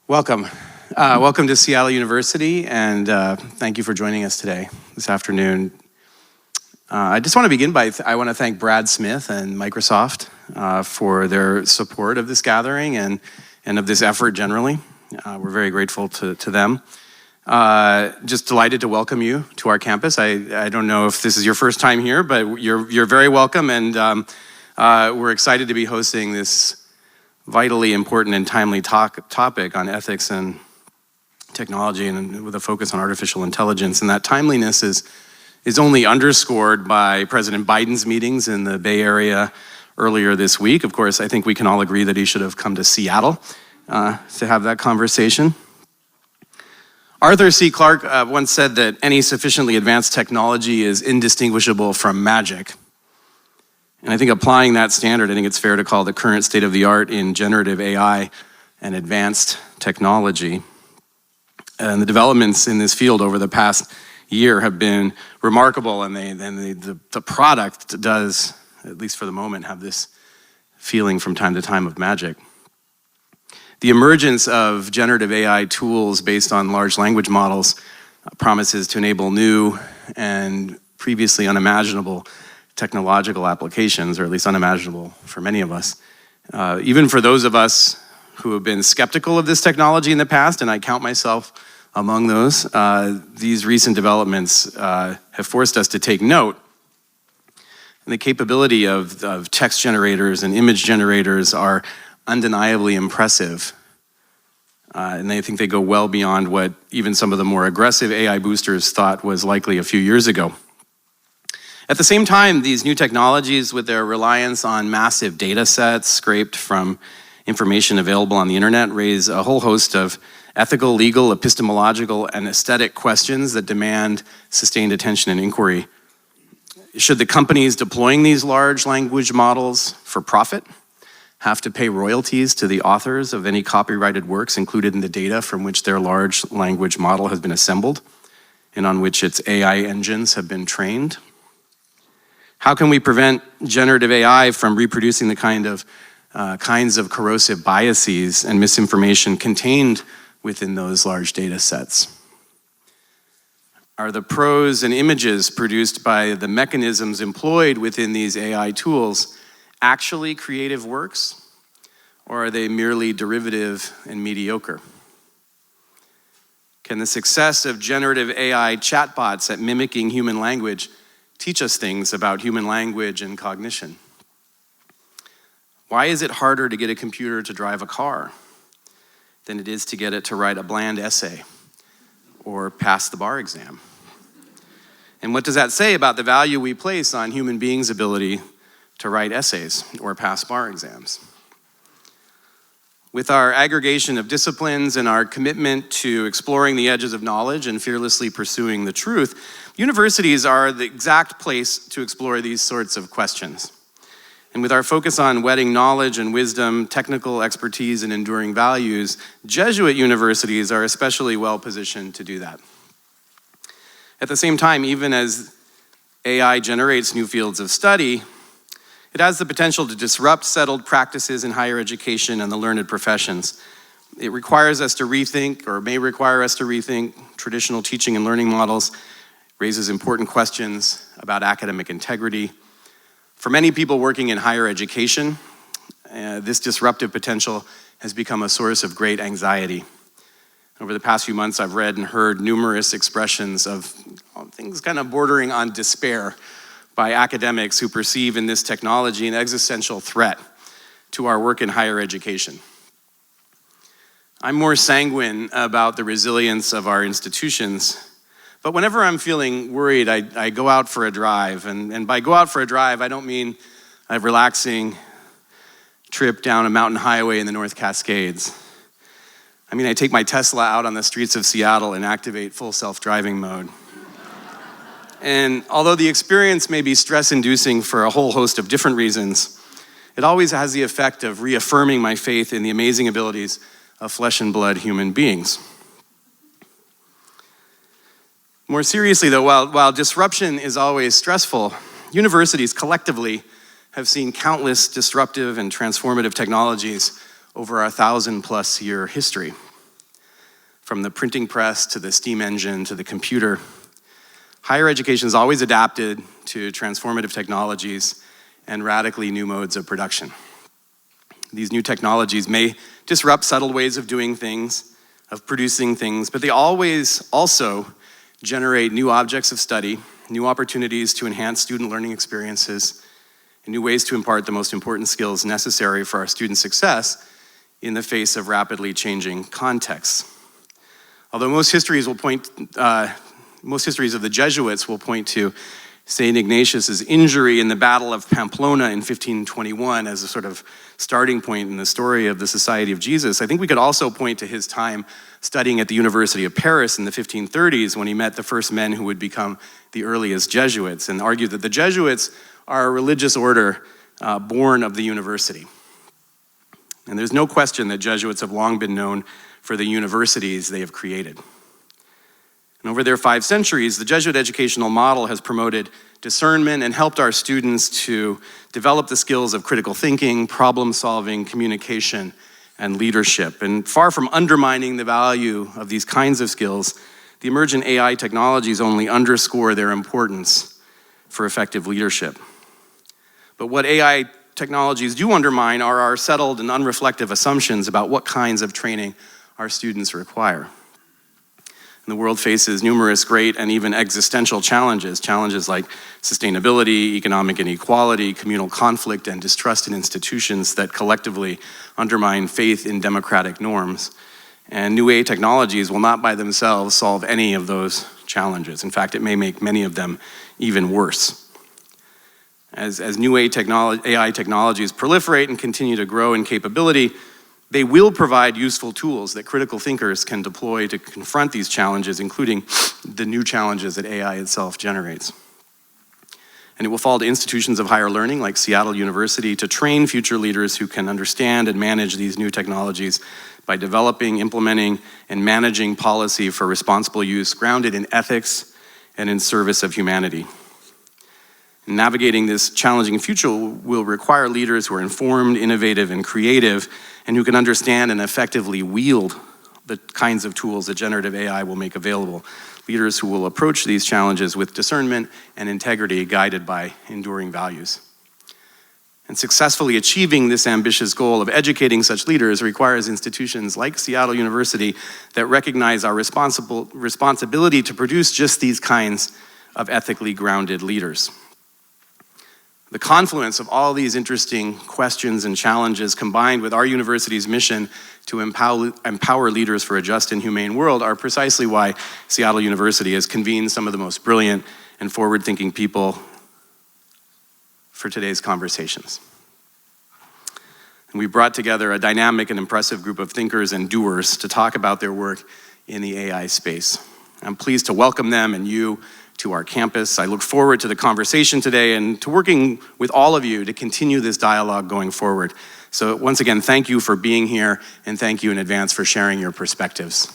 Welcome. Welcome to Seattle University, and thank you for joining us today, this afternoon. I just want to begin by, I want to thank Brad Smith and Microsoft for their support of this gathering and of this effort generally. We're very grateful to them. Just delighted to welcome you to our campus. I don't know if this is your first time here, but you're very welcome, and we're excited to be hosting this vitally important and timely topic on ethics and technology, and with a focus on artificial intelligence. And that timeliness is only underscored by President Biden's meetings in the Bay Area earlier this week. Of course, I think we can all agree that he should have come to Seattle to have that conversation. Arthur C. Clarke once said that any sufficiently advanced technology is indistinguishable from magic. And I think applying that standard, I think it's fair to call the current state of the art in generative AI and advanced technology. And the developments in this field over the past year have been remarkable, and the product does, at least for the moment, have this feeling from time to time of magic. The emergence of generative AI tools based on large language models promises to enable new and previously unimaginable technological applications, or at least unimaginable for many of us. Even for those of us who have been skeptical of this technology in the past, and I count myself among those, these recent developments have forced us to take note. And the capability of text generators and image generators are undeniably impressive. And I think they go well beyond what even some of the more aggressive AI boosters thought was likely a few years ago. At the same time, these new technologies, with their reliance on massive data sets scraped from information available on the internet, raise a whole host of ethical, legal, epistemological, and aesthetic questions that demand sustained attention and inquiry. Should the companies deploying these large language models for profit have to pay royalties to the authors of any copyrighted works included in the data from which their large language model has been assembled and on which its AI engines have been trained? How can we prevent generative AI from reproducing the kinds of corrosive biases and misinformation contained within those large data sets? Are the prose and images produced by the mechanisms employed within these AI tools actually creative works, or are they merely derivative and mediocre? Can the success of generative AI chatbots at mimicking human language teach us things about human language and cognition? Why is it harder to get a computer to drive a car than it is to get it to write a bland essay or pass the bar exam? And what does that say about the value we place on human beings' ability to write essays or pass bar exams? With our aggregation of disciplines and our commitment to exploring the edges of knowledge and fearlessly pursuing the truth, universities are the exact place to explore these sorts of questions. And with our focus on wedding knowledge and wisdom, technical expertise, and enduring values, Jesuit universities are especially well positioned to do that. At the same time, even as AI generates new fields of study, it has the potential to disrupt settled practices in higher education and the learned professions. It requires us to rethink, or may require us to rethink, traditional teaching and learning models, raises important questions about academic integrity. For many people working in higher education, this disruptive potential has become a source of great anxiety. Over the past few months, I've read and heard numerous expressions of things kind of bordering on despair by academics who perceive in this technology an existential threat to our work in higher education. I'm more sanguine about the resilience of our institutions, but whenever I'm feeling worried, I go out for a drive. And by go out for a drive, I don't mean a relaxing trip down a mountain highway in the North Cascades. I mean, I take my Tesla out on the streets of Seattle and activate full self-driving mode. And although the experience may be stress-inducing for a whole host of different reasons, it always has the effect of reaffirming my faith in the amazing abilities of flesh and blood human beings. More seriously, though, while disruption is always stressful, universities collectively have seen countless disruptive and transformative technologies over our 1,000-plus year history. From the printing press to the steam engine to the computer, higher education has always adapted to transformative technologies and radically new modes of production. These new technologies may disrupt subtle ways of doing things, of producing things, but they always also generate new objects of study, new opportunities to enhance student learning experiences, and new ways to impart the most important skills necessary for our student success in the face of rapidly changing contexts. Although most histories of the Jesuits will point to St. Ignatius's injury in the Battle of Pamplona in 1521 as a sort of starting point in the story of the Society of Jesus, I think we could also point to his time studying at the University of Paris in the 1530s when he met the first men who would become the earliest Jesuits and argued that the Jesuits are a religious order born of the university. And there's no question that Jesuits have long been known for the universities they have created. And over their 5 centuries, the Jesuit educational model has promoted discernment and helped our students to develop the skills of critical thinking, problem solving, communication, and leadership. And far from undermining the value of these kinds of skills, the emergent AI technologies only underscore their importance for effective leadership. But what AI technologies do undermine are our settled and unreflective assumptions about what kinds of training our students require. And the world faces numerous great and even existential challenges like sustainability, economic inequality, communal conflict, and distrust in institutions that collectively undermine faith in democratic norms. And new AI technologies will not by themselves solve any of those challenges. In fact, it may make many of them even worse. As new AI technologies proliferate and continue to grow in capability, they will provide useful tools that critical thinkers can deploy to confront these challenges, including the new challenges that AI itself generates. And it will fall to institutions of higher learning like Seattle University to train future leaders who can understand and manage these new technologies by developing, implementing, and managing policy for responsible use grounded in ethics and in service of humanity. Navigating this challenging future will require leaders who are informed, innovative, and creative, and who can understand and effectively wield the kinds of tools that generative AI will make available. Leaders who will approach these challenges with discernment and integrity guided by enduring values. And successfully achieving this ambitious goal of educating such leaders requires institutions like Seattle University that recognize our responsibility to produce just these kinds of ethically grounded leaders. The confluence of all these interesting questions and challenges combined with our university's mission to empower leaders for a just and humane world are precisely why Seattle University has convened some of the most brilliant and forward-thinking people for today's conversations. And we brought together a dynamic and impressive group of thinkers and doers to talk about their work in the AI space. I'm pleased to welcome them and you to our campus. I look forward to the conversation today and to working with all of you to continue this dialogue going forward. So once again, thank you for being here and thank you in advance for sharing your perspectives.